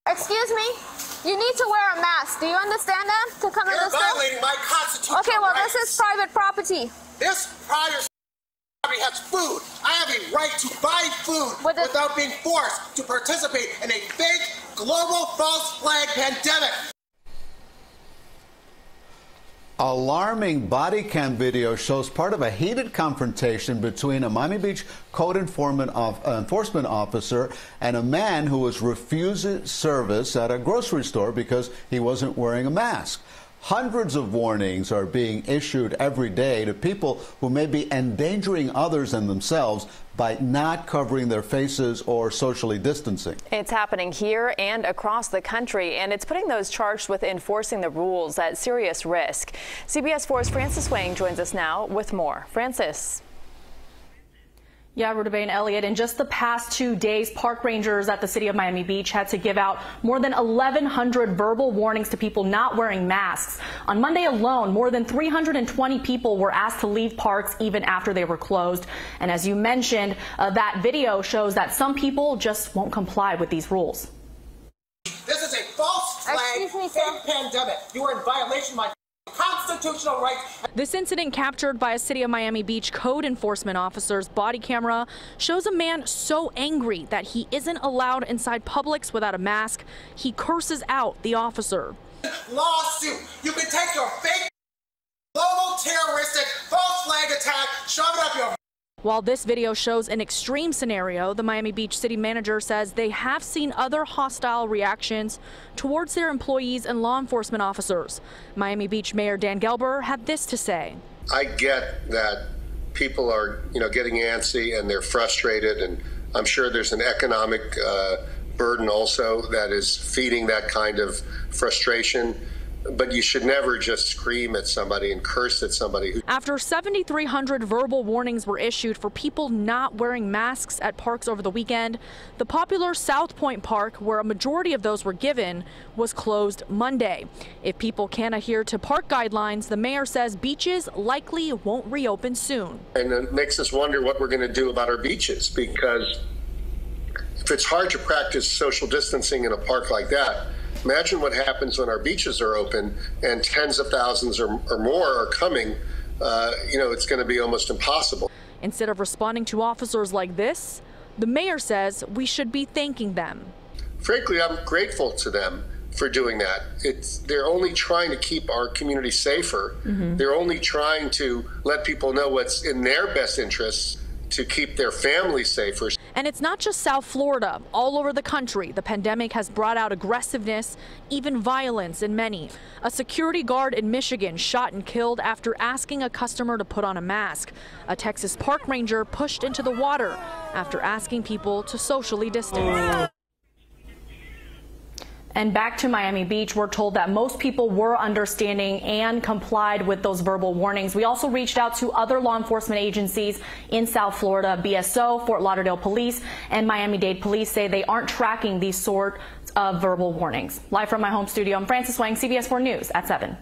Excuse me? You need to wear a mask. Do you understand that? To come in the store? You're violating my constitutional Okay, well, rights. this is private property. This private property has food. I have a right to buy food without being forced to participate in a fake global false flag pandemic. Alarming body cam video shows part of a heated confrontation between a Miami Beach code enforcement officer and a man who was refusing service at a grocery store because he wasn't wearing a mask. Hundreds of warnings are being issued every day to people who may be endangering others and themselves by not covering their faces or socially distancing. It's happening here and across the country, and it's putting those charged with enforcing the rules at serious risk. CBS 4's Francis Wang joins us now with more. Francis. Yeah, Rudabeh and Elliott, in just the past 2 days, park rangers at the city of Miami Beach had to give out more than 1,100 verbal warnings to people not wearing masks. On Monday alone, more than 320 people were asked to leave parks even after they were closed. And as you mentioned, that video shows that some people just won't comply with these rules. This is a false flag fake pandemic. You are in violation of my constitutional rights. This incident, captured by a city of Miami Beach code enforcement officer's body camera, shows a man so angry that he isn't allowed inside Publix without a mask. He curses out the officer. Lawsuit. You can take your fake global terroristic false flag attack, shove it up your. While this video shows an extreme scenario, the Miami Beach city manager says they have seen other hostile reactions towards their employees and law enforcement officers. Miami Beach Mayor Gelber had this to say. I get that people are, getting antsy and they're frustrated, and I'm sure there's an economic burden also that is feeding that kind of frustration. But you should never just scream at somebody and curse at somebody. After 7,300 verbal warnings were issued for people not wearing masks at parks over the weekend, the popular South Point Park, where a majority of those were given, was closed Monday. If people can't adhere to park guidelines, the mayor says beaches likely won't reopen soon. And it makes us wonder what we're going to do about our beaches, because if it's hard to practice social distancing in a park like that, imagine what happens when our beaches are open and tens of thousands or more are coming. It's going to be almost impossible. Instead of responding to officers like this, the mayor says we should be thanking them. Frankly, I'm grateful to them for doing that. They're only trying to keep our community safer. They're only trying to let people know what's in their best interests to keep their families safer. And it's not just South Florida. All over the country, the pandemic has brought out aggressiveness, even violence in many. A security guard in Michigan shot and killed after asking a customer to put on a mask. A Texas park ranger pushed into the water after asking people to socially distance. And back to Miami Beach, we're told that most people were understanding and complied with those verbal warnings. We also reached out to other law enforcement agencies in South Florida. BSO, Fort Lauderdale Police, and Miami-Dade Police say they aren't tracking these sort of verbal warnings. Live from my home studio, I'm Francis Wang, CBS 4 News at 7.